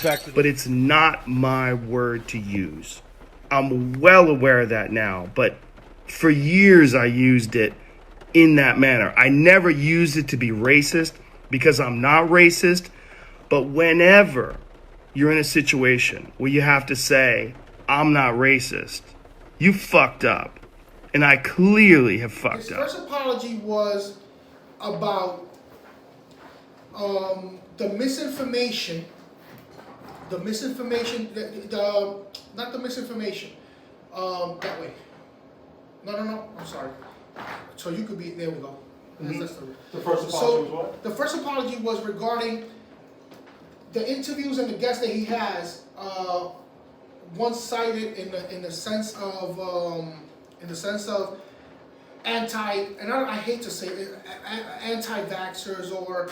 affected. But it's not my word to use. I'm well aware of that now, but for years I used it in that manner. I never used it to be racist because I'm not racist, but whenever you're in a situation where you have to say, I'm not racist, you fucked up. And I clearly have fucked His up. first apology was about the misinformation. The misinformation, not the misinformation. That way. No. I'm sorry. So you could be. There we go. Mm-hmm. That's The first apology was what? The first apology was regarding the interviews and the guests that he has. One-sided in the sense of I hate to say it, anti-vaxxers or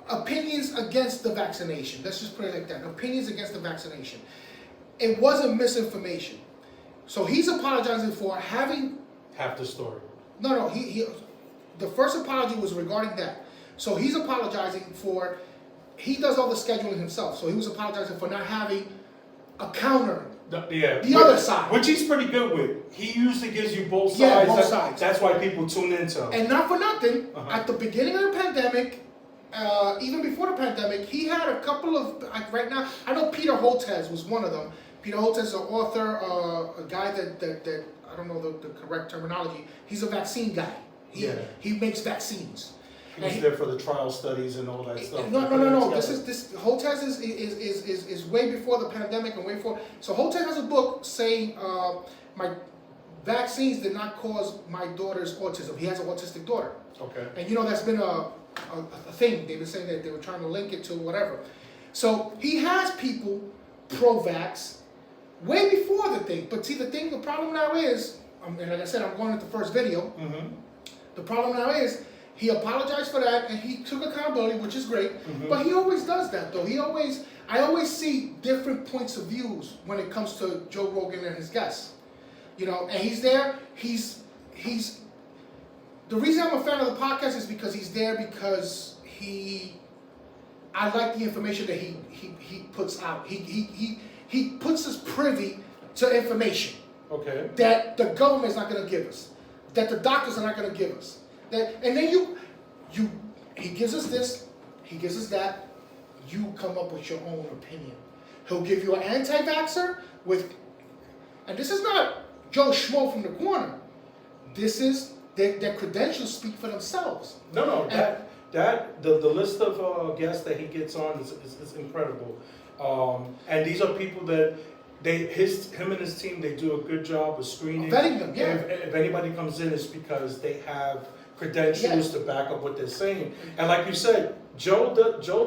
opinions against the vaccination. Let's just put it like that. Opinions against the vaccination. It wasn't misinformation. So he's apologizing for having Half the story. No. He the first apology was regarding that. So he's apologizing for he does all the scheduling himself. So he was apologizing for not having a counter. The other side. Which he's pretty good with. He usually gives you both sides. Yeah, both sides. That's why people tune into him. And not for nothing, at the beginning of the pandemic, even before the pandemic, he had a couple of, like right now, I know Peter Hotez was one of them. Peter Hotez is an author, a guy that I don't know the correct terminology. He's a vaccine guy. He makes vaccines. He was there for the trial studies and all that stuff. No. This Hotez is way before the pandemic and way before. So Hotez has a book saying my vaccines did not cause my daughter's autism. He has an autistic daughter. Okay. And that's been a thing. They've been saying that they were trying to link it to whatever. So he has people pro-vax way before the thing. But see, the problem now is, and like I said, I'm going into the first video. Mm-hmm. The problem now is, he apologized for that and he took accountability, which is great. Mm-hmm. But he always does that, though. I always see different points of views when it comes to Joe Rogan and his guests. And he's there. He's the reason I'm a fan of the podcast is because he's there because I like the information that he puts out. He puts us privy to information. Okay. That the government's not going to give us, that the doctors are not going to give us. And then he gives us this, he gives us that, you come up with your own opinion. He'll give you an anti-vaxxer and this is not Joe Schmo from the corner. This is, their credentials speak for themselves. No, the list of guests that he gets on is incredible. And these are people that him and his team, they do a good job of screening. Vetting them, yeah. If anybody comes in, it's because they have credentials to back up what they're saying. And like you said, Joe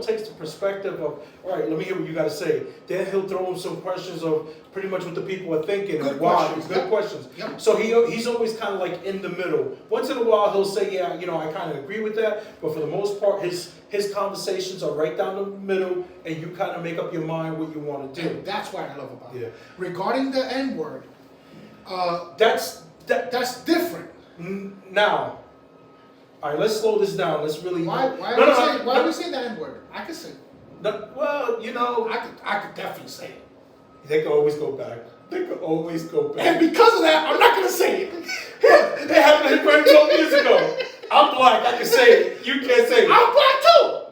takes the perspective of, all right, let me hear what you got to say. Then he'll throw in some questions of pretty much what the people are thinking. Good and why. questions. Good questions. Yep. So he's always kind of like in the middle. Once in a while, he'll say, yeah, I kind of agree with that. But for the most part, his conversations are right down the middle, and you kind of make up your mind what you want to do. And that's what I love about it. Yeah. Regarding the N-word, That's different. Now, all right, let's slow this down. Let's really. Why are we saying the N-word? I could say it. Well, I could definitely say it. They can always go back. And because of that, I'm not going to say it. They happened in 12 years ago. I'm black. I can say it. You can't say it. I'm black too.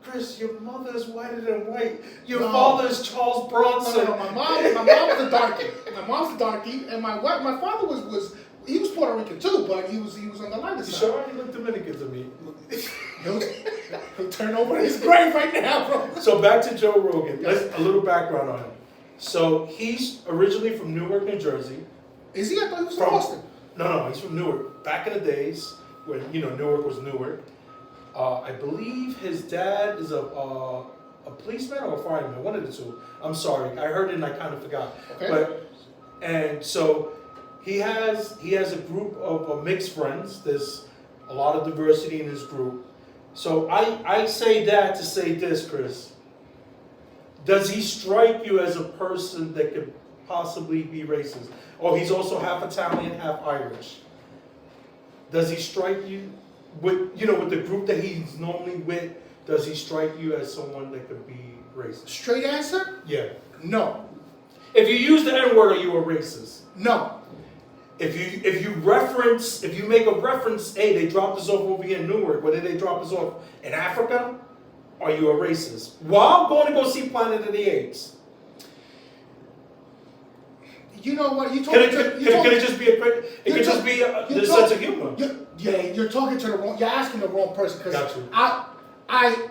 Chris, your mother is whiter than white. Your father is Charles Bronson. No. My mom was a darkie. My mom's a darkie, and my father was he was Puerto Rican too, but he was on the lighter side. Sure, he looked Dominican to me. He'll turn over in his grave right now, bro. So back to Joe Rogan. A little background on him. So he's originally from Newark, New Jersey. Is he? I thought he was from Boston. No, he's from Newark. Back in the days when Newark was Newark. I believe his dad is a policeman or a fireman, one of the two. I'm sorry, I heard it and I kind of forgot. Okay. And so he has a group of mixed friends. There's a lot of diversity in his group. So I say that to say this, Chris. Does he strike you as a person that could possibly be racist? Or he's also half Italian, half Irish. Does he strike you with the group that he's normally with? does he strike you as someone that could be racist? Straight answer? Yeah. No. If you use the N word, are you a racist? No. If you make a reference, hey, they dropped us off over here in Newark. Where did they drop us off? In Africa? Are you a racist? While going to go see Planet of the Apes. You know what? Can it just be the sense of humor? You're talking to the wrong. You're asking the wrong person. Got you. I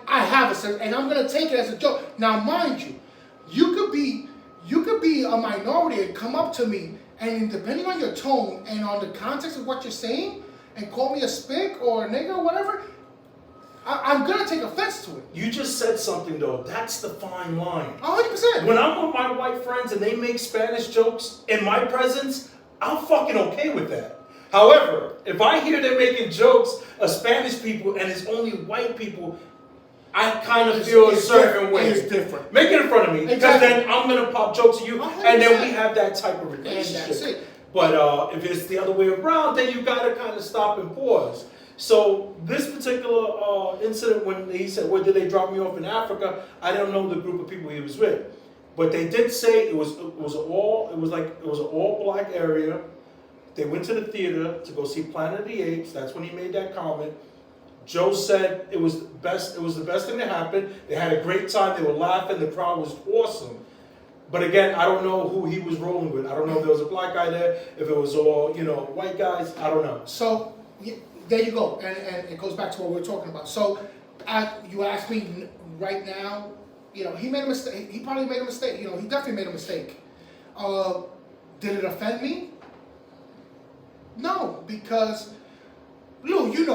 have a sense, and I'm gonna take it as a joke. Now, mind you, you could be a minority and come up to me, and depending on your tone and on the context of what you're saying, and call me a spick or a nigger or whatever, I'm gonna take offense to it. You just said something though. That's the fine line. 100%. When I'm with my white friends and they make Spanish jokes in my presence, I'm fucking okay with that. However, if I hear they're making jokes of Spanish people and it's only white people, I kind of feel a certain way. It's different. Make it in front of me, because then I'm gonna pop jokes at you, 100%. and then we have that type of relationship. And that's it. But if it's the other way around, then you gotta kind of stop and pause. So this particular incident, when he said, "Where did they drop me off in Africa?" I don't know the group of people he was with, but they did say it was an all black area. They went to the theater to go see Planet of the Apes. That's when he made that comment. Joe said it was the best thing that happened. They had a great time. They were laughing. The crowd was awesome. But again, I don't know who he was rolling with. I don't know if there was a black guy there, if it was all white guys. I don't know. So there you go, and it goes back to what we were talking about. So you asked me right now. He made a mistake. He probably made a mistake. He definitely made a mistake. Did it offend me? No, because Lou, you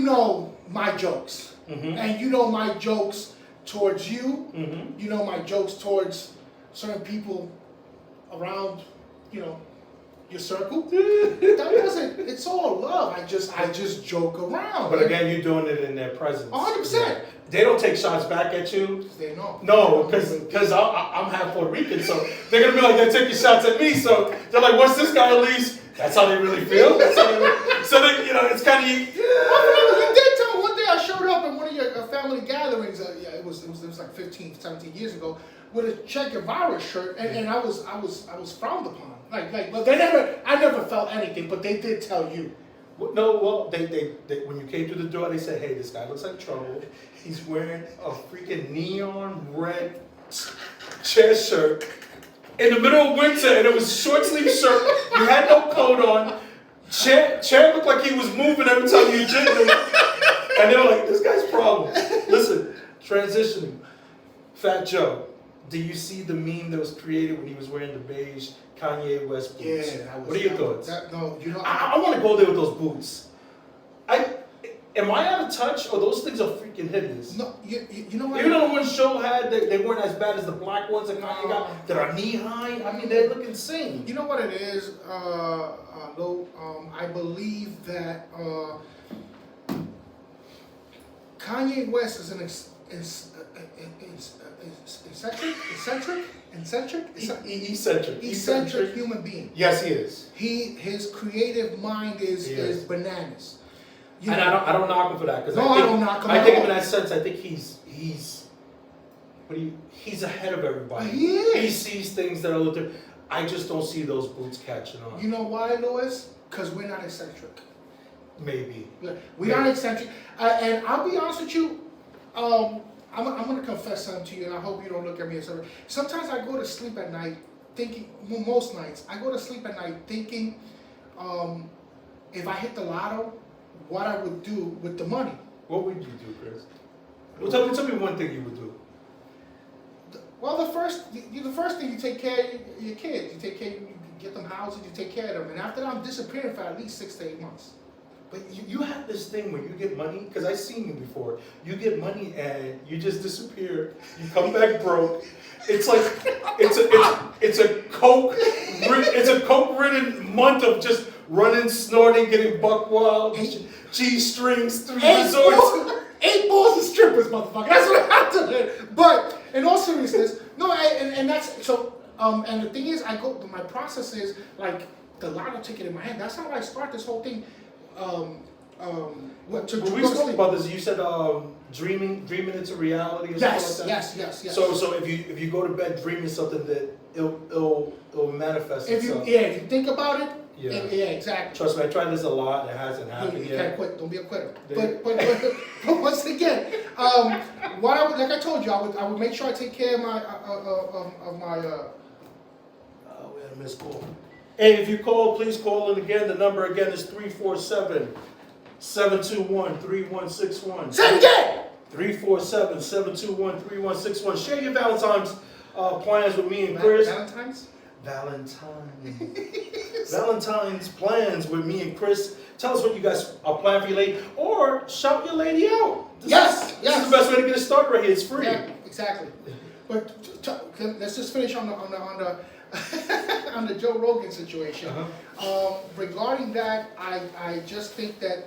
know my jokes, and you know my jokes towards you. You know my jokes towards certain people around, your circle. It's all love. I just joke around. But again, you're doing it in their presence. 100%. They don't take shots back at you. They know. No, because I'm half Puerto Rican, so they're gonna be like, they're taking shots at me. So they're like, once this guy leaves, that's how they really feel. So it's kind of. You did tell one day I showed up at one of your family gatherings. It was like 15, 17 years ago, with a Che Guevara shirt, and I was frowned upon. But I never felt anything, but they did tell you. No, they when you came through the door, they said, "Hey, this guy looks like trouble. He's wearing a freaking neon red chest shirt in the middle of winter, and it was a short sleeve shirt. You had no coat on. Chair looked like he was moving every time you jigged him." And they were like, "This guy's problem." Listen, transitioning. Fat Joe, do you see the meme that was created when he was wearing the beige Kanye West boots? Yeah, what are your thoughts? I want to go there with those boots. Am I out of touch, or those things are freaking hideous? No, you know what? Even though the ones Joe had, they weren't as bad as the black ones that Kanye got that are knee high. I mean, they look insane. You know what it is, Lou? I believe that Kanye West is an eccentric human being. Yes, he is. His creative mind is bananas. And I don't knock him for that, because I don't knock him. I think him in that sense. I think he's ahead of everybody. He is. He sees things that are a little different. I just don't see those boots catching on. You know why, Louis? Because we're not eccentric. Maybe. We're not eccentric. And I'll be honest with you, I'm going to confess something to you, and I hope you don't look at me as something. Sometimes I go to sleep at night thinking, most nights, I go to sleep at night thinking if I hit the lotto, what I would do with the money. What would you do, Chris? Well, tell me one thing you would do. Well, the first thing, you take care of your kids. You get them houses, you take care of them. And after that, I'm disappearing for at least 6 to 8 months. But you have this thing where you get money, because I've seen you before. You get money and you just disappear. You come back broke. It's like it's a coke-ridden month of just running, snorting, getting buck wild, G-strings, 3 resorts. 8 balls of strippers, motherfucker. That's what I have to. But in all seriousness, no, and that's so. And the thing is, my process is like the lotto ticket in my hand. That's how I start this whole thing. When we spoke about this, you said dreaming into reality or Yes, something like that? yes. So if you go to bed dreaming something, that it'll manifest If itself. if you think about it, Yeah. Exactly. Trust me, I tried this a lot. It hasn't You happened can't yet. quit. Don't be a quitter. There- But once again, like I told you, I would make sure I take care of my We had a missed call. Hey, if you call, please call in again. The number again is 347-721-3161. Say it again. 347-721-3161. Share your Valentine's plans with me and Chris. Valentine's. Valentine's plans with me and Chris. Tell us what you guys are planning for your lady, or shout your lady out. This is the best way to get it started right here. It's free. Yeah, exactly. But let's just finish on the on the Joe Rogan situation. Regarding that, I just think that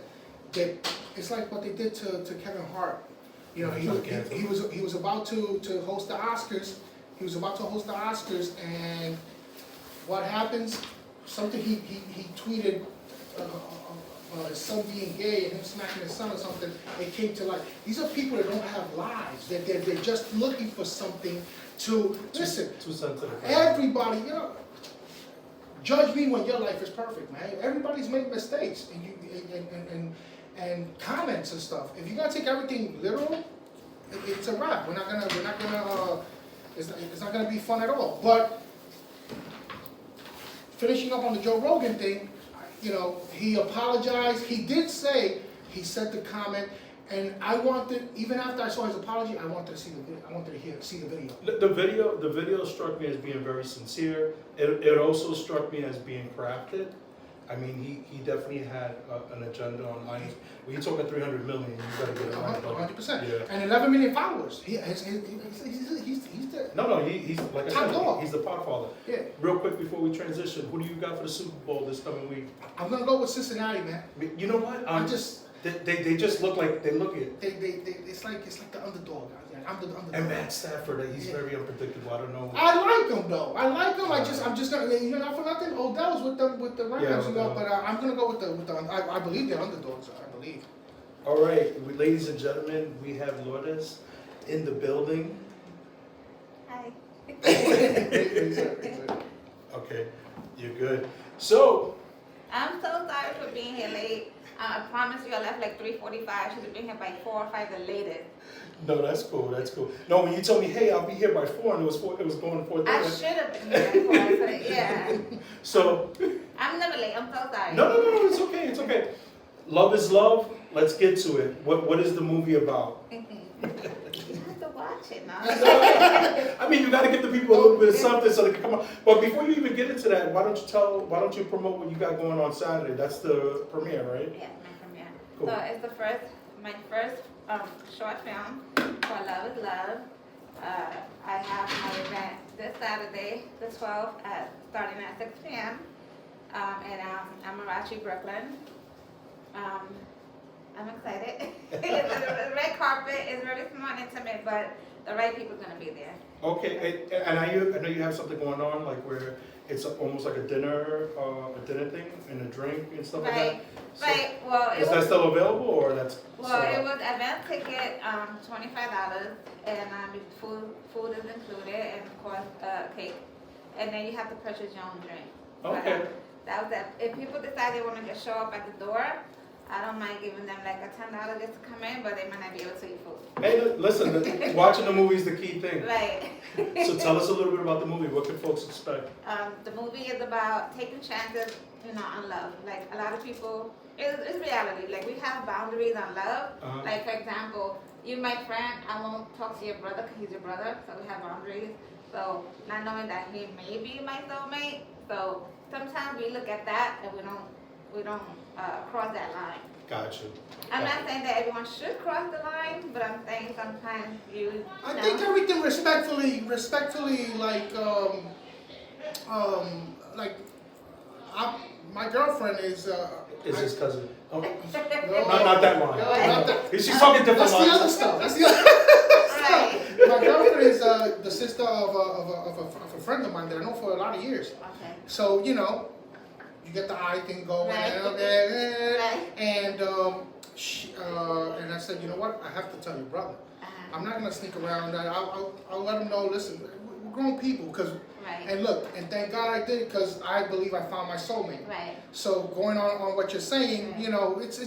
it's like what they did to Kevin Hart. You know, he was about to host the Oscars. He was about to host the Oscars, and what happens? Something he tweeted. His son being gay and him smacking his son or something, it came to light. These are people that don't have lives. They're just looking for something to listen. Too sensitive. Everybody, you know, judge me when your life is perfect, man. Everybody's making mistakes and comments and stuff. If you're gonna take everything literal, it's a wrap. We're not gonna. It's not gonna be fun at all. But finishing up on the Joe Rogan thing. You know, he apologized. He did say he sent the comment, and I wanted, even after I saw his apology, I wanted to see the video. I wanted to see the video. The video struck me as being very sincere. It also struck me as being crafted. I mean, he definitely had an agenda on items. When you're talking 300 million, you gotta get it right. 100%. Yeah. And 11 million followers. He's the He's like I top said, dog. he's the podfather. Yeah. Real quick before we transition, who do you got for the Super Bowl this coming week? I'm gonna go with Cincinnati, man. You know what? They just look like they look it. It's like the underdog. I'm the underdog. And Matt Stafford, he's very unpredictable. I don't know. I like him though. I like him. I'm just gonna, you know, not for nothing. Odell's with the Rams, Yeah, you know. But I'm gonna go with the. I believe they're underdogs. I believe. All right, ladies and gentlemen, we have Lourdes in the building. Hi. Okay, you're good. So, I'm so sorry for being here late. I promise you I left like 3:45. Should have been here by 4 or 5 the latest. no, that's cool. That's cool. No, when you told me, hey, I'll be here by 4, and it was going 4:30. I should have been here by 4, but yeah. So, I'm never late. I'm so sorry. no, it's okay. It's okay. Love is love. Let's get to it. What is the movie about? You have to watch it now. I mean, you got to give the people a little bit of something so they can come on. But before you even get into that, why don't you promote what you got going on Saturday? That's the premiere, right? Yeah, my premiere. Cool. So it's my first short film called Love is Love. I have my event this Saturday, the 12th, starting at 6 p.m. And I'm in Rachi, Brooklyn. I'm excited. It's a red carpet. It's really small and intimate, but the right people's gonna be there. Okay, and I know you have something going on, like where it's almost like a dinner thing and a drink and stuff like that. So Right. Well, is that still available or that's? Well, it was event ticket, $25, and food is included, and of course cake, and then you have to purchase your own drink. Okay. But, that was it. If people decide they want to just show up at the door, I don't mind giving them like a $10 just to come in, but they might not be able to eat food. Hey, listen, watching the movie is the key thing. Right. So tell us a little bit about the movie. What can folks expect? The movie is about taking chances, on love. Like a lot of people, it's reality. Like we have boundaries on love. Uh-huh. Like for example, you my friend, I won't talk to your brother because he's your brother, so we have boundaries. So not knowing that he may be my soulmate. So sometimes we look at that and we don't cross that line. Gotcha. I'm not saying that everyone should cross the line, but I'm saying sometimes I think everything respectfully, my girlfriend is. Is his cousin? Oh, No, not that line. Go ahead. She's talking different That's the lines. other stuff. That's the other. Right. My girlfriend is the sister of a friend of mine that I know for a lot of years. Okay. So you get the eye thing going, Right. and and I said, you know what? I have to tell your brother. I'm not gonna sneak around. I'll let him know. Listen, we're grown people, because. Right. And look, and thank God I did, because I believe I found my soulmate. Right. So going on what you're saying, Right. you know, it's a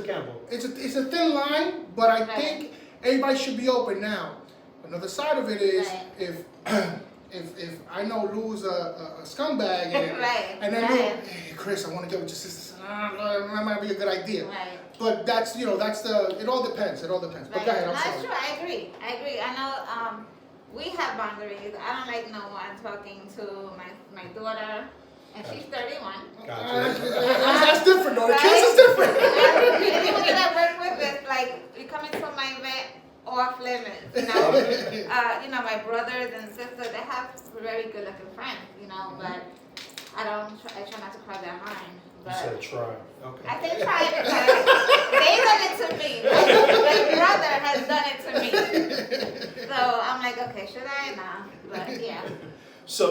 gamble. it's a thin line, but I Right. think everybody should be open now. Another side of it is Right. if I know Lou's a scumbag and Right. and then Right. Lou, hey Chris, I want to get with your sister. That might be a good idea. Right. But that's it all depends. It all depends. But Right. go ahead. I'm That's sorry. true. I agree. I know. We have boundaries. I don't like no one talking to my daughter, and she's 31. That's different though. The Right? kids is different. Anyone that I work with is like, you come into my event off limits. You know, my brothers and sisters, they have very good looking friends. You know, but I try not to cross that line. You But said try. Okay. I say try it, but they done it to me. My brother has done it to me. So I'm like, okay, should I? Nah. But yeah. So,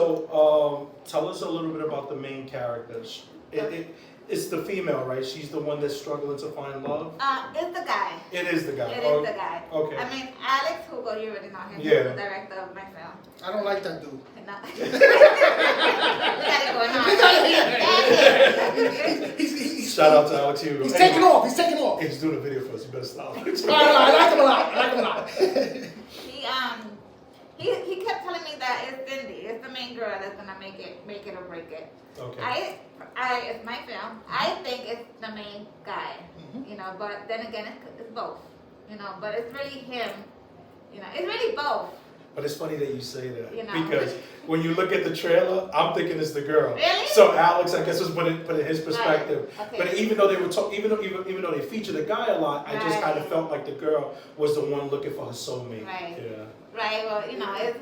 tell us a little bit about the main characters. It's the female, right? She's the one that's struggling to find love? It's the guy. It is the guy. It is the guy. Okay. I mean, Alex Hugo, you already know him. Yeah. He's the director of my film. I don't like that dude. No. Got it going on. He's Shout out to Alex Hugo. He's taking off. He's taking off. He's doing a video for us. You better stop. I like him a lot. I like him a lot. He kept telling me that it's Cindy, it's the main girl that's gonna make it or break it. Okay. It's my film. I think it's the main guy, you know. But then again, it's both, you know. But it's really him, you know. It's really both. But it's funny that you say that, You know. because when you look at the trailer, I'm thinking it's the girl. Really? So Alex, I guess, was put in his perspective. Right. Okay. But even though they were even though they featured the guy a lot, I just kind of felt like the girl was the one looking for her soulmate. Right. Yeah. Right. Well, you know, it's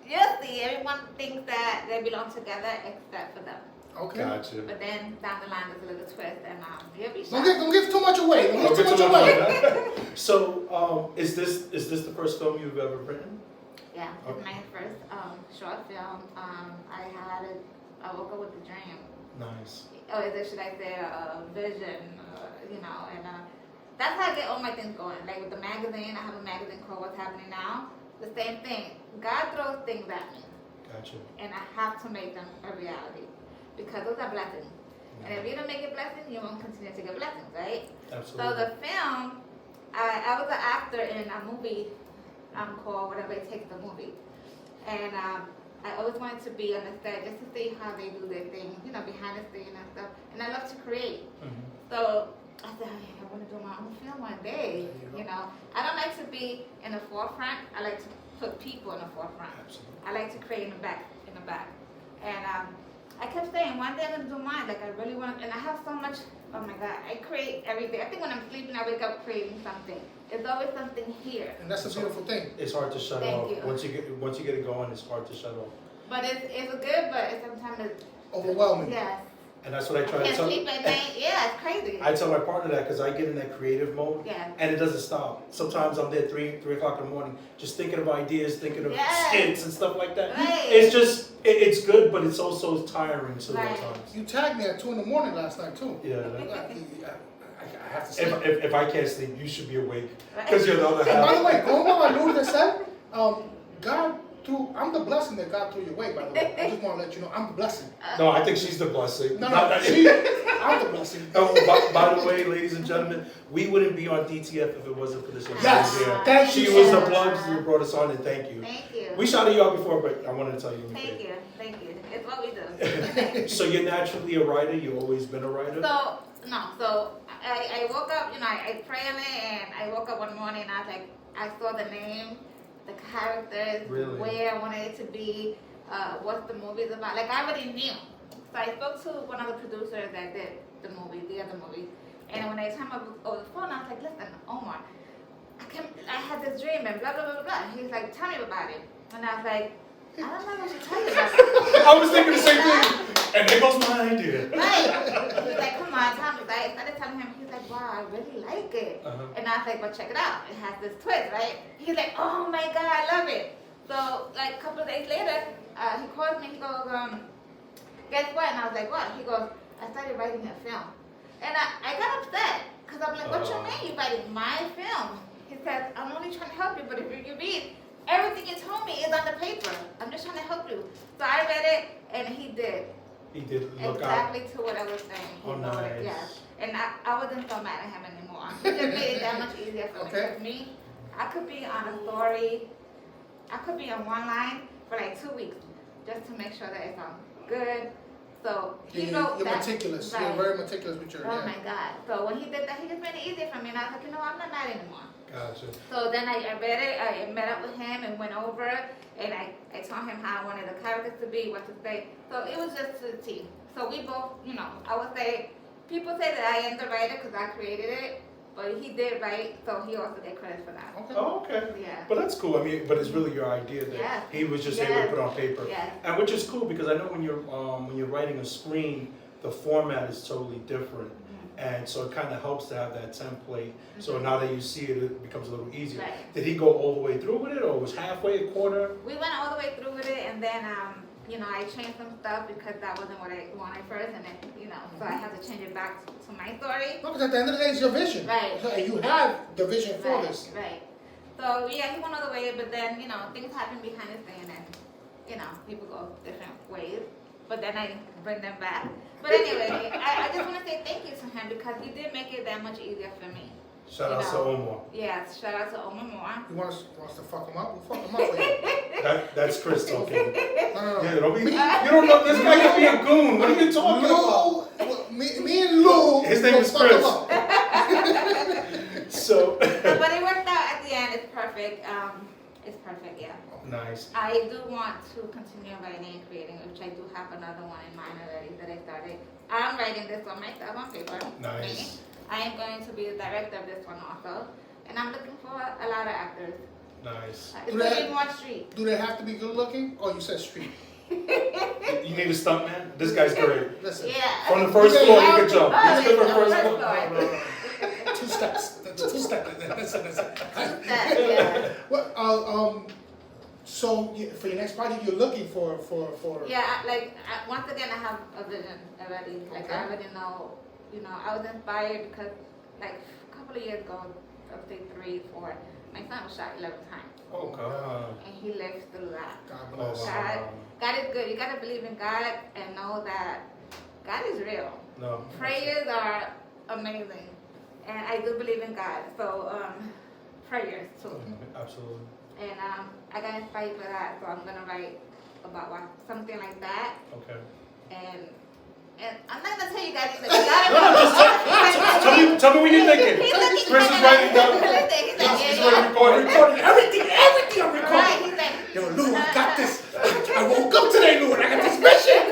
you'll see. Everyone thinks that they belong together except for them. Okay. Gotcha. But then down the line, there's a little twist, and you'll be Don't shocked. give too much away. Don't Don't give get too too much much away. of that. So, is this the first film you've ever written? Yeah, Okay. it's my first short film. I woke up with a dream. Nice. Or should I say a vision, you know, and that's how I get all my things going. Like with the magazine, I have a magazine called What's Happening Now. The same thing. God throws things at me, Gotcha. and I have to make them a reality, because those are blessings. And if you don't make it blessings, you won't continue to get blessings, right? Absolutely. So the film, I was an actor in a movie called Whatever It Takes, the movie. And I always wanted to be on the set just to see how they do their thing, you know, behind the scene and stuff. And I love to create. So I said, hey, I want to do my own film one day, you know. I don't like to be in the forefront. I like to put people in the forefront. Absolutely. I like to create in the back. And I kept saying, one day I'm going to do mine. Like, I really want to, and I have so much, oh my God, I create every day. I think when I'm sleeping, I wake up creating something. There's always something here. And that's a beautiful thing. It's hard to shut Thank off. you. Once you get it going, it's hard to shut off. But it's good, but sometimes it's, Overwhelming. yes. And that's what I try to Can't tell. sleep at night. Yeah, it's crazy. I tell my partner that because I get in that creative mode, Yeah. and it doesn't stop. Sometimes I'm there 3 o'clock in the morning, just thinking of ideas, thinking of Yes. skits and stuff like that. Right. It's just, it's good, but it's also tiring too Right. at times. You tagged me at 2 a.m. last night too. Yeah. I have to say. If I can't sleep, you should be awake Right. because you're the other And by half. the way, going by what Lourdes said, God I'm the blessing that God threw your way, by the way. I just want to let you know, I'm the blessing. No, I think she's the blessing. No, Not- I'm the blessing. Oh, by the way, ladies and gentlemen, we wouldn't be on DTF if it wasn't for this young Yes, lady here. thank She you was so the much. plugs who brought us on, and thank you. Thank you. We shouted you out before, but I wanted to tell you. Thank you. It's what we do. So you're naturally a writer? You've always been a writer? So I woke up, you know, I prayed on it, and I woke up one morning and I was like, I saw the name, the characters, Really? where I wanted it to be, what the movie's about. Like, I already knew. So I spoke to one of the producers that did the other movie. And when I told him over the phone, I was like, listen, Omar, I had this dream and blah, blah, blah, blah. He's like, tell me about it. And I was like, I don't know what to tell you about it. I was thinking the same thing. And there goes my idea. Right. He's like, come on, tell me. I started telling him, he's like, wow, I really like it. Uh-huh. And I was like, well, check it out. It has this twist, right? He's like, oh my God, I love it. So, like, a couple of days later, he calls me, he goes, guess what? And I was like, what? He goes, I started writing a film. And I got upset, because I'm like, what you mean you writing my film? He said, I'm only trying to help you, but if you read, everything you told me is on the paper. I'm just trying to help you. So I read it, and he did. He did look Exactly to what I was saying. He Oh, wrote it, nice. yeah. And I wasn't so mad at him anymore. He just made it that much easier for me. Because me, I could be on a story, I could be on one line for like 2 weeks, just to make sure that it's good. So he wrote you're that. meticulous. Right. You're very meticulous with your. Oh my God. So when he did that, he just made it easier for me. And I was like, you know, I'm not mad anymore. Gotcha. So then I read it, I met up with him and went over it, and I told him how I wanted the characters to be, what to say. So it was just to the T. So we both, you know, I would say, people say that I am the writer because I created it, but he did write, so he also get credit for that. Okay. Oh, okay. Yeah. But that's cool. I mean, but it's really your idea that Yeah. he was just able to put on paper. Yeah. And which is cool because I know when you're writing a screen, the format is totally different. And so it kind of helps to have that template. So now that you see it, it becomes a little easier. Right. Did he go all the way through with it, or was halfway, a quarter? We went all the way through with it, and then, you know, I changed some stuff because that wasn't what I wanted first, and then, you know, so I had to change it back to my story. No, because at the end of the day, it's your vision. Right. So, and you have the vision for Right, this. right. So, yeah, he went all the way, but then, you know, things happen behind the scene, and, you know, people go different ways. But then I bring them back. But anyway, I just want to say thank you to him because he did make it that much easier for me. Shout out to Omar. Yeah, shout out to Omar Moore. You want us to fuck him up? We'll fuck him up for you. That's Chris talking. No. Yeah, don't be, you don't know this guy could be a goon. What are you talking about? Lou, me and Lou. His name will is fuck him Chris. up. So. But it worked out at the end. It's perfect. It's perfect, yeah. Nice. I do want to continue writing and creating, which I do have another one in mind already that I started. I'm writing this one myself on paper. Nice. I am going to be the director of this one also. And I'm looking for a lot of actors. Nice. It's going to be more street. Do they have to be good looking? Oh, you said street. You need a stunt man? This guy's great. Listen. Yeah. From the first floor, you can jump. Oh, He's good from the yeah, first first floor. floor. 2 steps. 2 steps. Listen. Yeah. Well, so for your next project, you're looking for. Yeah, like once again, I have a vision already. Like Okay. I already know, you know, I was inspired because like a couple of years ago, I would say 3, 4, my son was shot 11 times. Oh, God. And he lived through that. God Oh, bless. wow. God is good. You gotta believe in God and know that God is real. No. Prayers are amazing, and I do believe in God. So prayers too. Absolutely. And I got inspired for that, so I'm gonna write about something like that. Okay. And I'm not gonna tell you guys anything. You gotta No, tell me what you're thinking. He's looking Chris is writing down. He's like, He's yeah. recording Everything I'm recording. Right, he's like, Yo, Lou, I got this. I woke up today, Lou, and I got this mission.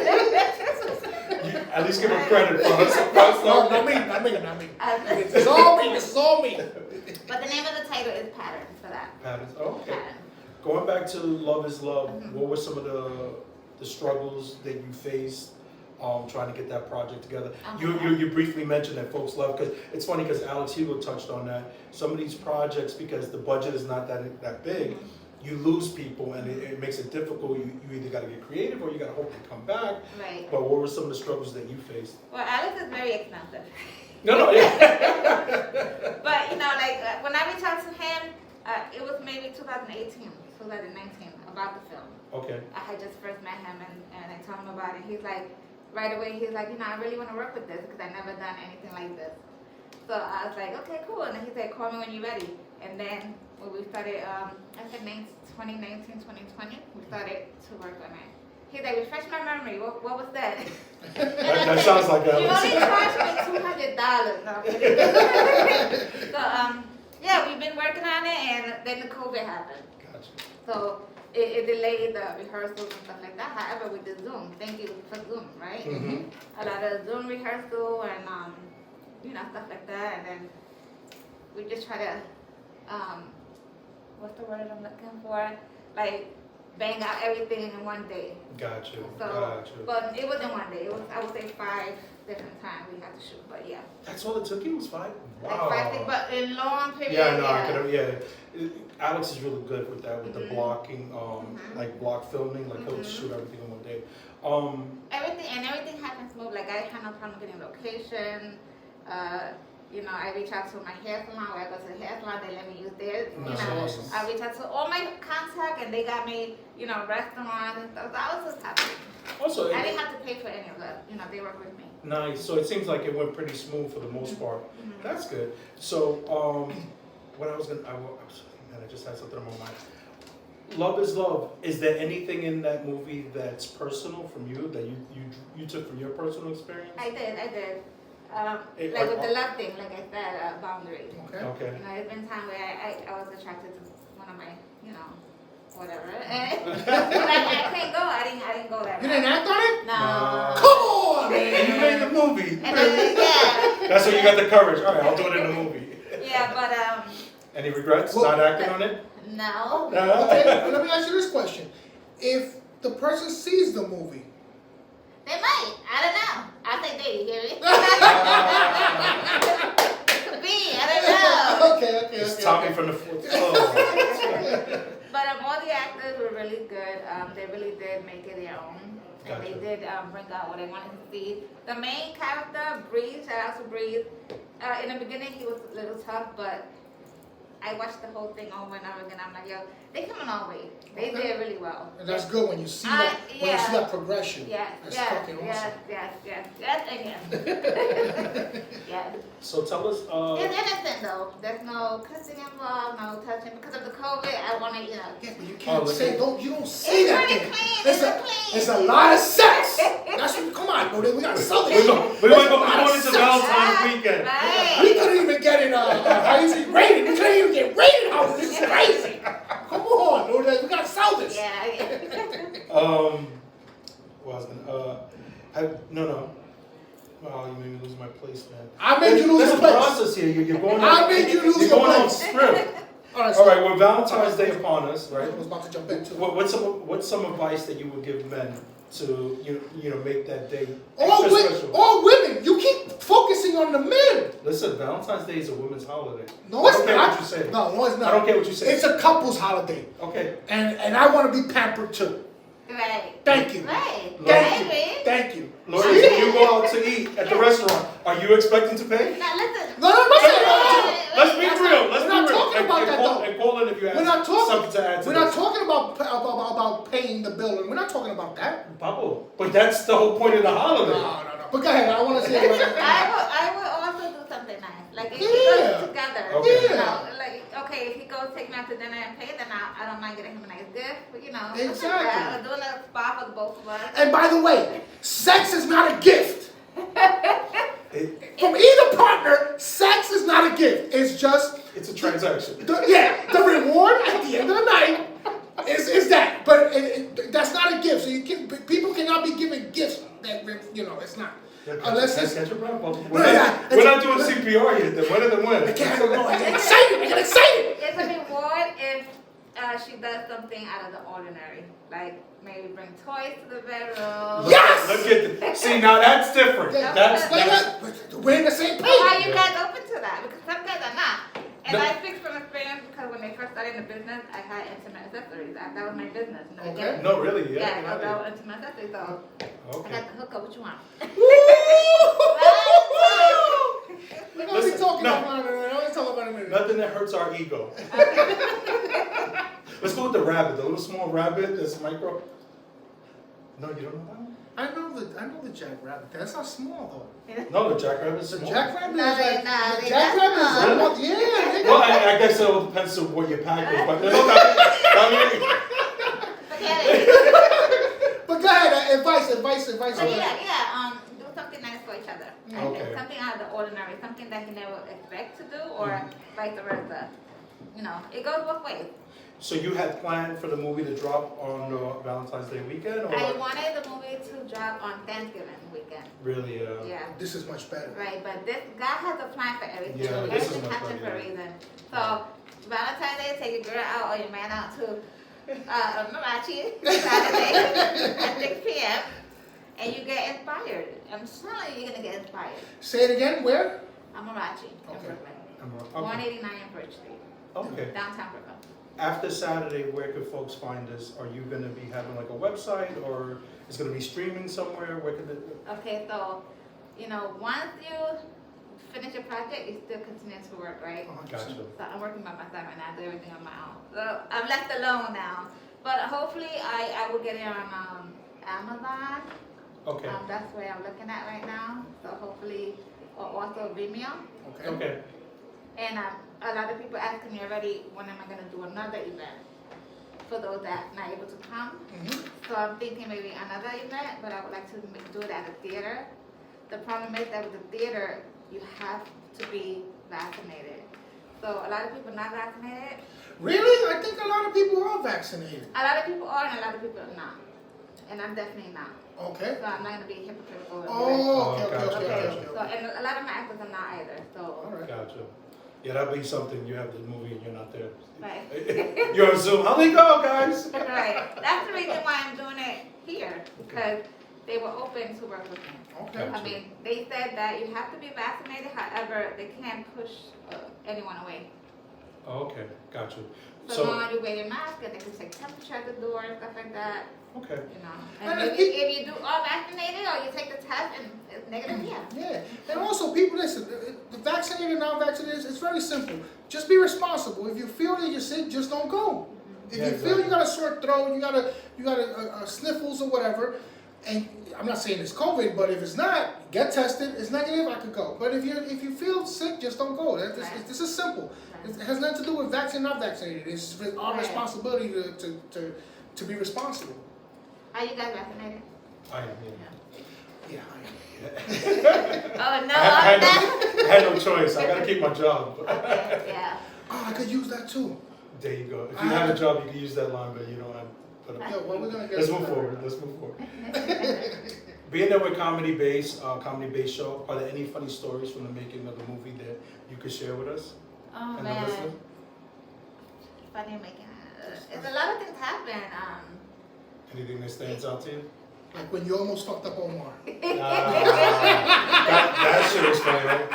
At least give him credit for us. No, not me. This is all me. But the name of the title is Patterns for that. Patterns. Oh, okay. Patterns. Going back to Love is Love, what were some of the struggles that you faced trying to get that project together? You briefly mentioned that folks love, because it's funny because Alex Hugo touched on that. Some of these projects, because the budget is not that big, you lose people and it makes it difficult. You either got to get creative or you got to hope they come back. Right. But what were some of the struggles that you faced? Well, Alex is very expensive. No, yeah. But, you know, like, when I reached out to him, it was maybe 2018, 2019, about the film. Okay. I had just first met him, and I told him about it. He's like, right away, he's like, you know, I really want to work with this, because I've never done anything like this. So I was like, okay, cool. And then he said, call me when you're ready. And then when we started, I said 2019, 2020, we started to work on it. He's like, refresh my memory. What was that? That sounds like You Alex. only charged me $200. No, I'm kidding. So, yeah, we've been working on it, and then the COVID happened. Gotcha. So it delayed the rehearsals and stuff like that. However, we did Zoom. Thank you for Zoom, right? Mm-hmm. A lot of Zoom rehearsal and you know, stuff like that. And then we just try to what's the word I'm looking for? Like bang out everything in one day. Gotcha. So, Gotcha. but it wasn't one day. It was, I would say, 5 different times we had to shoot. But yeah, That's all it took you was 5? like Wow. 5 days, but in long periods. Yeah, no, I could. Yeah, Alex is really good with that, with the Mhm. blocking, Mhm. like block filming, like he'll Mhm. shoot everything in one day. Everything, and like I have no problem getting location. You know, I reach out to my hair salon, where I go to the hair salon, they let me use theirs. You That's know, awesome. I reach out to all my contacts, and they got me, you know, restaurants and stuff. So I was just happy. Also, I didn't have to pay for any of that. You know, they work with me. nice. So it seems like it went pretty smooth for the most part. Mhm. That's good. So, what I was gonna, man, I just had something on my mind. Love is Love. Is there anything in that movie that's personal from you that you took from your personal experience? I did. It- Like with the love thing, like I said, boundaries. Okay. Okay. You know, there's been time where I was attracted to one of my, you know, whatever. And I couldn't go. I didn't go that You route. didn't act on it? No. Come on, And you man. made the movie. And then, yeah. That's when you got the courage. All right, I'll do it in the movie. Yeah, but Any regrets? Well, Not acting on it? no. Okay, let me ask you this question. If the person sees the movie, They might. I don't know. I think they hear it. Could be. I don't know. okay. It's Tommy from the fourth floor. But all the actors were really good. They really did make it their own. And they Gotcha. did bring out what I wanted to see. The main character, Breeze, shout out to Breeze. In the beginning, he was a little tough, but I watched the whole thing over and over again. I'm like, yo, they come a long way. They Okay. did really well. and that's good when you see that when you yeah. see that progression. Yes, That's yes, fucking awesome. yes, and yes. Yes. So tell us. It's innocent though. There's no kissing involved, no touching. Because of the COVID, I want to, you know. Yeah, but you can't look say at- you don't say It's that pretty thing. clean. It's It's a clean. it's a lot of sex. That's what, come on, bro. We gotta sell this. We're going into Valentine's Ah, weekend. Right. We couldn't even get it how is it rated? We couldn't even get rated how this is crazy. Come on, dude. We gotta sell this. Yeah. Well, I was gonna. No. Wow, you made me lose my place, man. I made you lose There's your a place. process here. You're going. I made you lose You're your going place. off script. All right, All right. Well, Valentine's Day upon us, I right? was about to jump into. What's some advice that you would give men to you know make that day All, extra special? all women, you keep focusing on the men. Listen, Valentine's Day is a women's holiday. No, it's I don't care not. what you say. No, it's not. I don't care what you say. It's a couple's holiday, Okay. and I want to be pampered too. Right. Thank you. Right. Thank I you. agree. Thank you. Lourdes, when you go out to eat at the restaurant, are you expecting to pay? Now listen. No, Let's be real. Let's We're be not real. talking about that, though. And call in if you have We're not talking. something to add to We're not this. talking about paying the bill. We're not talking about that. Pablo, but that's the whole point of the holiday. No. But go ahead. I want to say. I will also do something nice. Like if Yeah. we go together. Okay. You know, like okay, if he goes take me out to dinner and pay, then I don't mind getting him a nice gift. But you know, Exactly. We're doing a spa for the both of us. And by the way, sex is not a gift. It- From either partner, sex is not a gift. It's just it's a transaction. the reward at the end of the night is that. But that's not a gift. So people cannot be given gifts that it's not. Unless it's. Catch your breath, Pablo. Yeah, We're not doing CPR yet. Then when are the win? I get excited. It's a reward if she does something out of the ordinary, like maybe bring toys to the bedroom. Yes! Look at this. See, now that's different. Yeah, That's We're in the same So are page. you guys open to that? Because some guys are not. And No. I speak from experience because when they first started in the business, I had intimate accessories. That was my business. You know, Okay. no, really. Yeah, Yeah. that was intimate accessories. So I Okay. got the hookup. What you want? We're gonna be Listen, talking no. about it. Let's talk about it in a minute. Nothing that hurts our ego. Let's go with the rabbit, the little small rabbit that's micro. No, you don't know that one? I know the jackrabbit. That's not small No, the jackrabbit's though. The small. jackrabbit No, is like they the jackrabbit is got almost they Well, got- I guess it all depends on what your pack is, but look, I mean, Forget it. But go ahead, advice. So yeah, do something nice for each other. Okay. Something out of the ordinary, something that he never expect to do, or vice versa. You know, it goes both ways. so you had planned for the movie to drop on Valentine's Day weekend, or I wanted the movie to drop on Thanksgiving weekend. really? Yeah. This is much better. Right, but God has a plan for everything. Yeah, this is Everything much happens for better, a yeah. reason. So Valentine's Day, take your girl out or your man out to Marachi Saturday at 6 p.m. and you get inspired. I'm telling you, you're gonna get inspired. Say it again. Where? I'm Marachi in Okay. Brooklyn, Okay. 189 Bridge Street, Okay. downtown Brooklyn. after Saturday, where could folks find this? Are you gonna be having like a website, or it's gonna be streaming somewhere? Where could it? Okay, so, once you finish your project, you still continue to work, right? Gotcha. So I'm working by myself right now, I do everything on my own. So I'm left alone now. But hopefully I will get it on Amazon. Okay. That's where I'm looking at right now. So hopefully, or also Vimeo. Okay. And a lot of people asking me already, when am I going to do another event? For those that not able to come. So I'm thinking maybe another event, but I would like to do it at a theater. The problem is that with the theater, you have to be vaccinated. So a lot of people not vaccinated. Really? I think a lot of people are vaccinated. A lot of people are and a lot of people are not. And I'm definitely not. Okay. So I'm not going to be hypocritical. Oh, okay. So, and a lot of my actors are not either. So. All right. Gotcha. Yeah, that'd be something. You have the movie and you're not there. Right. You're on Zoom. How they go, guys? Right. That's the reason why I'm doing it here, because they were open to work with me. Okay. I mean, they said that you have to be vaccinated. However, they can't push anyone away. Oh, okay, gotcha. So long you wear your mask and they can take temperature at the door and stuff like that. Okay. And if you do all vaccinated or you take the test and it's negative, yeah. Yeah, and also people, listen, the vaccinated and non-vaccinated, it's very simple. Just be responsible. If you feel that you're sick, just don't go. If you feel you got a sore throat, you got a sniffles or whatever, and I'm not saying it's COVID, but if it's not, get tested. It's negative, I could go. But if you feel sick, just don't go. This is simple. It has nothing to do with vaccinated, not vaccinated. It's our responsibility to be responsible. Are you guys vaccinated? I am. Yeah, I am. Oh no, I had no choice. I gotta keep my job. Okay, yeah. Oh, I could use that too. There you go. If you have a job, you can use that line, but you don't have. Yeah, well, we're gonna get. Let's move forward. Being that we're comedy based show, are there any funny stories from the making of the movie that you could share with us? Oh and man. the listeners? Funny making. It's a lot of things happen. Anything that stands out to you? Like when you almost fucked up Omar. That shit was funny, right?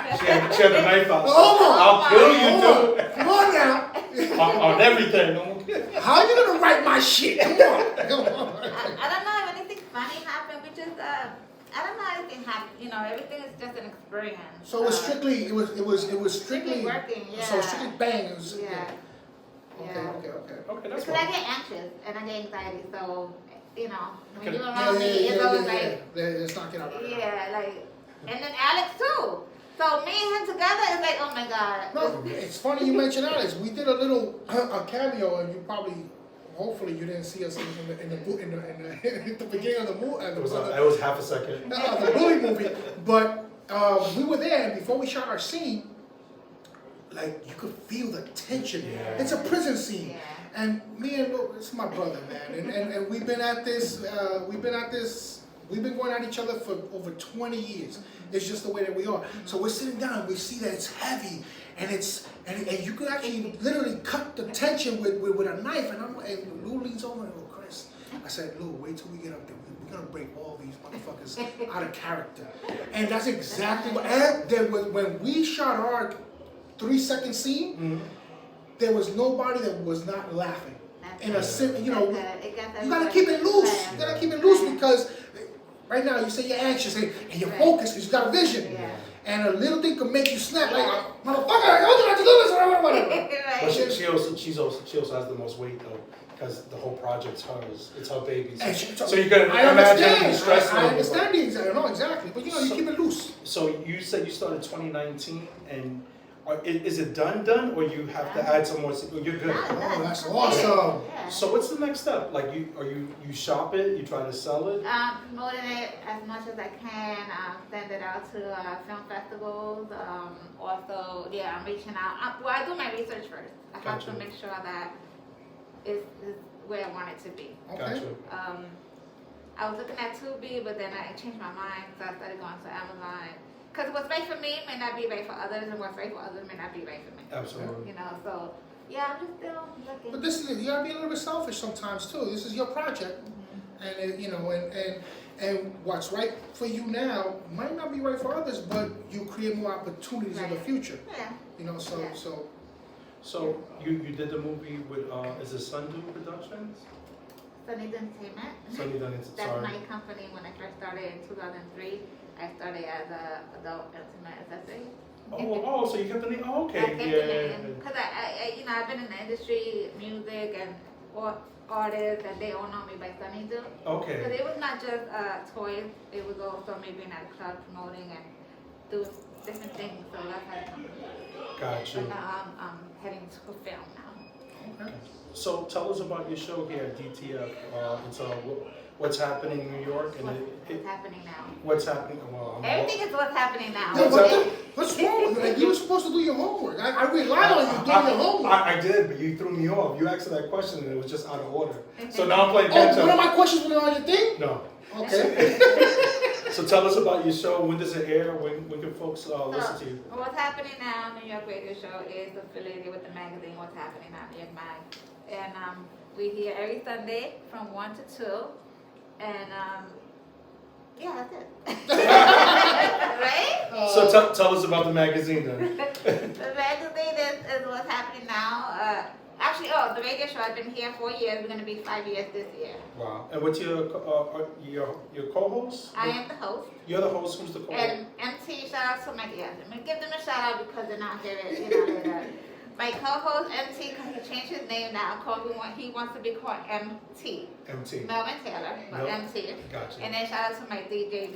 She had the knife out. Omar! I'll kill you, dude. Come on now. on everything. How are you gonna write my shit? Come on. I don't know if anything funny happened. We just I don't know anything happened. Everything is just an experience. So it was strictly, it was strictly working. Yeah. So strictly bang. It was, Yeah. Okay, that's Because I fine. get anxious and I get anxiety, so when Okay. you're around me, it's always like Let's knock it out. and then Alex too. So me and him together is like, oh my god. No, it's funny you mentioned Alex. We did a little a cameo, and you probably, hopefully, you didn't see us in the beginning of the movie. It was half a second. The bully movie. But we were there, and before we shot our scene, like you could feel the tension. Yeah. It's a prison scene. Yeah. And me and it's my brother, man, and we've been at this, we've been going at each other for over 20 years. It's just the way that we are. So we're sitting down, and we see that it's heavy, and and you could actually literally cut the tension with a knife. And Lou leans over and goes, Chris, I said, Lou, wait till we get up there. We're gonna break all these motherfuckers out of character. And that's exactly what. And there was when we shot our 3-second scene. There was nobody that was not laughing. You gotta keep it loose. You gotta keep it loose because right now you say you're anxious and you're focused because you got a vision. Yeah. And a little thing can make you snap like, motherfucker, I told you not to do this or whatever. But she also has the most weight though, because the whole project's hers. It's her baby. So you can imagine the stress. I understand the exact. No, exactly. But you keep it loose. So you said you started 2019 and. Is it done, or you have to add some more? You're good. Oh, that's awesome. Yeah. So what's the next step? Like you shop it, you try to sell it? Promoting it as much as I can, send it out to film festivals. Also, I'm reaching out. I do my research first. I have to make sure that it's where I want it to be. Okay. Gotcha. I was looking at Tubi, but then I changed my mind, so I started going to Amazon. Because what's right for me may not be right for others, and what's right for others may not be right for me. Absolutely. So I'm just still looking. But this is you gotta be a little bit selfish sometimes too. This is your project, and what's right for you now might not be right for others, but you create more opportunities in the future. Yeah. So So you did the movie with is it Sundu Productions? Sunny's Entertainment. Sunny done it. That's Sorry. my company. When I first started in 2003, I started as a adult entertainment accessory. Oh, so you kept the name? Oh, okay. I kept the Yeah. name because I've been in the industry, music and artists, and they all know me by Sunny Do. Okay. Because it was not just toys; it was also me being at a club promoting and doing different things. So that's how it comes. Gotcha. But now I'm heading to film now. Okay. So tell us about your show here at DTF. It's what's happening in New York and What's happening now? what's happening. Well, Everything is what's happening now. Yeah, what's wrong with you? You were supposed to do your homework. I relied on you doing your homework. I did, but you threw me off. You asked that question and it was just out of order. So now I'm playing catch Oh, one of up. my questions was on your thing? No. Okay. So tell us about your show. When does it air? When can folks listen to you? What's happening now? New York Radio Show is affiliated with the magazine What's Happening Now, New York Mag, and we here every Sunday from 1 to 2, and yeah, that's it. Right? So tell us about the magazine then. The magazine is What's Happening Now. Actually, the radio show. I've been here 4 years. We're gonna be 5 years this year. Wow. And what's your co-host? I am the host. You're the host. Who's the co-host? And MT, shout out to my guest. I'm gonna give them a shout out because they're not here, later. My co-host MT, because he changed his name now. He wants to be called MT. MT. Melvin Taylor, but Nope. MT. Gotcha. And then shout out to my DJ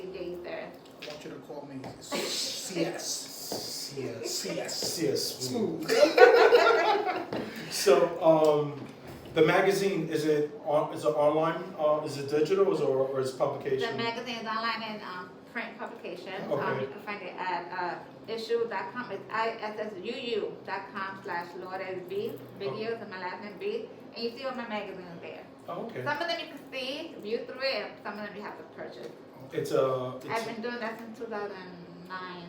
there. I want you to call me CS. CS. CS. Smooth. So, the magazine is it online? Is it digital or is it publication? The magazine is online and print publication. Okay. You can find it at issue.com. It's issuu.com/Lourdes Biggio is my last name B. And you see all my magazines there. Oh, okay. Some of them you can see, view through it, and some of them you have to purchase. It's I've been doing that since 2009.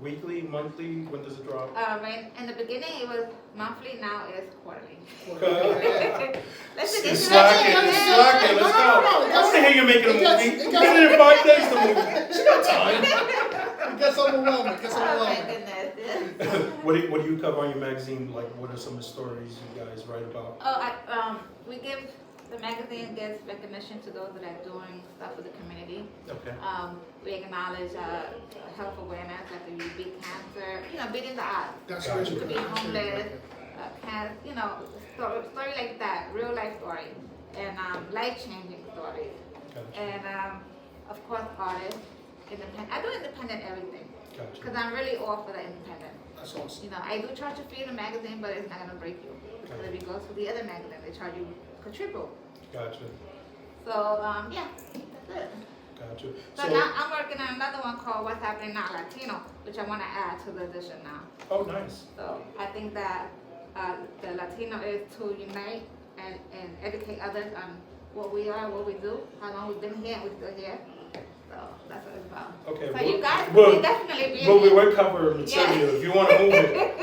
weekly, monthly. When does it drop? Right in the beginning it was monthly, now it's quarterly. Let's It's slacking. It's slacking. Let's go. I want to hear you making a movie. You got it in 5 days to movie. She got time. It gets overwhelming. It gets Oh my overwhelming. goodness. What do you cover on your magazine? Like, what are some of the stories you guys write about? The magazine gives recognition to those that are doing stuff with the community. Okay. We acknowledge health awareness, like if you beat cancer, beating the odds. That's Gotcha. really To be good. homeless, story like that, real life story, and life-changing stories. Gotcha. And of course, artists, independent. I do independent everything Gotcha. because I'm really all for the independent. That's awesome. I do charge a fee in the magazine, but it's not gonna break you. Because if you go to the other magazine, they charge you triple. Gotcha. So yeah, that's it. Gotcha. So now I'm working on another one called What's Happening Now Latino, which I want to add to the edition now. Oh, nice. So I think that the Latino is to unite and educate others on what we are, what we do, how long we've been here, and we're still here. So that's what it's about. Okay. So you guys well, will definitely be But we in will cover material if you want to move it.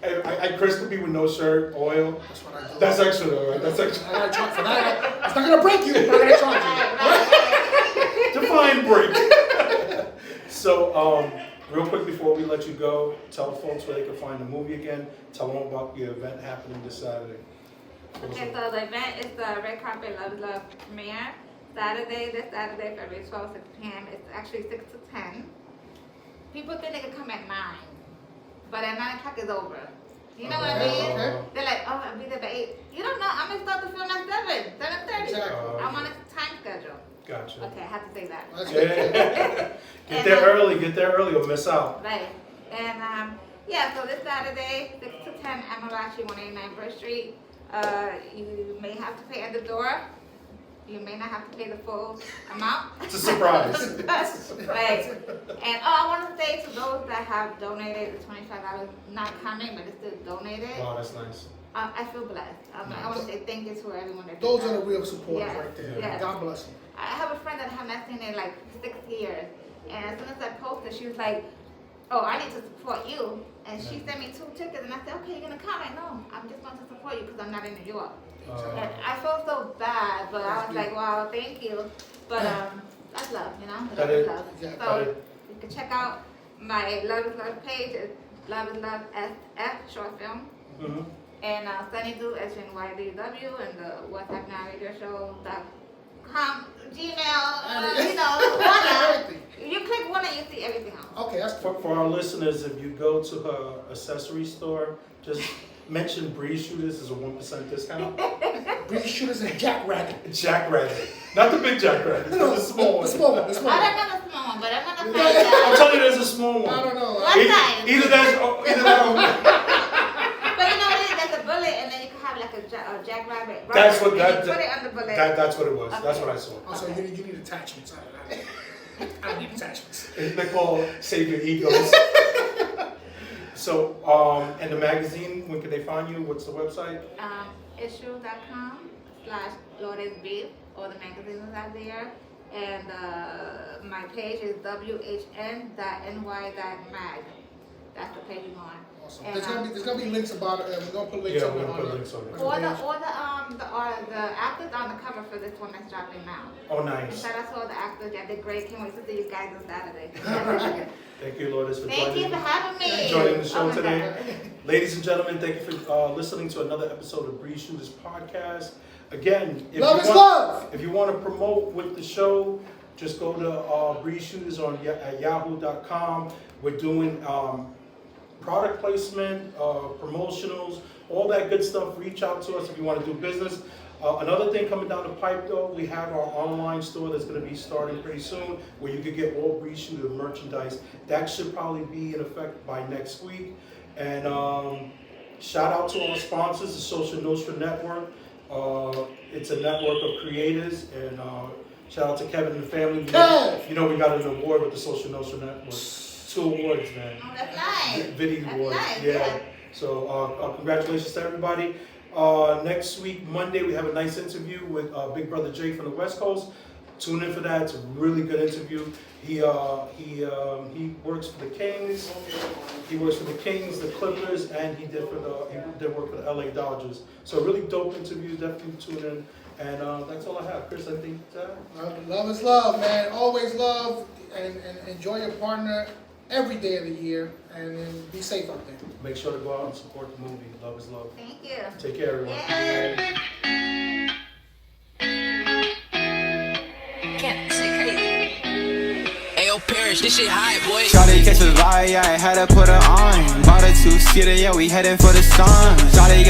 I Chris could be with no shirt, oil. That's what I do. That's extra though, right? That's extra. I gotta charge for that. It's not gonna break you, but I gotta charge you. Define break. So, real quick before we let you go, tell folks where they can find the movie again. Tell them about your event happening this Saturday. Okay, so the event is the Red Carpet Love premiere. This Saturday, February 12th, 6 p.m. It's actually 6 to 10. People think they can come at 9, but at 9 o'clock is over. You know what I mean? Okay. They're like, oh, I'll be there by 8. You don't know, I'm going to start the film at 7, 7:30. Exactly. I'm on a time schedule. Gotcha. Okay, I have to say that. That's Yeah. good. Get there early or miss out. Right. And so this Saturday, 6 to 10, Amarachi, 189 First Street. You may have to pay at the door. You may not have to pay the full amount. It's a surprise. Right. And I want to say to those that have donated the $25, not coming, but it's still donated. Wow, that's nice. I feel blessed. I want to say thank you to everyone that did Those that. are the real supporters Yes, right there. yes. God bless them. I have a friend that I have not seen in like 6 years. And as soon as I posted, she was like, oh, I need to support you. And she sent me 2 tickets. And I said, okay, you're going to come? I know. I'm just going to support you because I'm not in New York. And I felt so bad, but I was like, wow, thank you. But that's love, That is- love. yeah, So you can check out my Love is Love page. Love is Love SF short film. Mhm. And Sunny Do SNYDW and the What's Happening on Radio Show.com, Gmail, Everything. you click one and you see everything else. Okay, that's For our listeners, if you go to her accessory store, just mention Breeze Shooters as a 1% discount. Breeze Shooters and Jackrabbit. Jackrabbit. Not the big Jackrabbit, No, the small one. The small one. The small I one. don't know the small one, but I'm gonna Yeah. find I'm out. telling you, there's a small one. I don't know. What size? Either that or But you know what it is? There's a bullet, and then you can have like a jackrabbit. That's what and that- you put it on the bullet. that's what it was. Okay. That's what I saw. Also, you need attachments. I don't need attachments. They call Save Your Egos. So, and the magazine, when can they find you? What's the website? Issue.com/LourdesB. All the magazines are out there. And my page is whn.ny.mag. That's the page you're on. Awesome. And, There's gonna be links about it. We're gonna put links Yeah, on we're it. gonna put links on it. the Or page. the actors on the cover for this one that's dropping now. Oh, nice. Shout out to all the actors that did great. Can't wait to see you guys on Saturday. Thank you, Lourdes, for Thank you for having me. joining the show Oh my today. God. Ladies and gentlemen, thank you for listening to another episode of Breeze Shooters Podcast. Again, Love is love. if you want to promote with the show, just go to Breeze Shooters at yahoo.com. We're doing product placement, promotionals, all that good stuff. Reach out to us if you want to do business. Another thing coming down the pipe, though, we have our online store that's going to be starting pretty soon, where you could get all Breeze Shooter merchandise. That should probably be in effect by next week. And shout out to our sponsors, the Social Nostra Network. It's a network of creators, and shout out to Kevin and the family. You know we got an award with the Social Nostra Network. 2 awards, man. Oh, that's nice. Video That's awards. nice, Yeah. yeah. So congratulations to everybody. Next week, Monday, we have a nice interview with Big Brother Jay from the West Coast. Tune in for that. It's a really good interview. He works for the Kings. He works for the Kings, the Clippers, and he did work for the LA Dodgers. So a really dope interview. Definitely tune in. And that's all I have. Chris, I think. Love is love, man. Always love and enjoy your partner every day of the year, and then be safe out there. Make sure to go out and support the movie. Love is love. Thank you. Take care, everyone. Yeah. Can't shit crazy. Ayo, Parrish, this shit high, boy. Shawty catch a vibe, yeah, I had to put her on. Bought a 2-seater, yeah, we headed for the sun. Shawty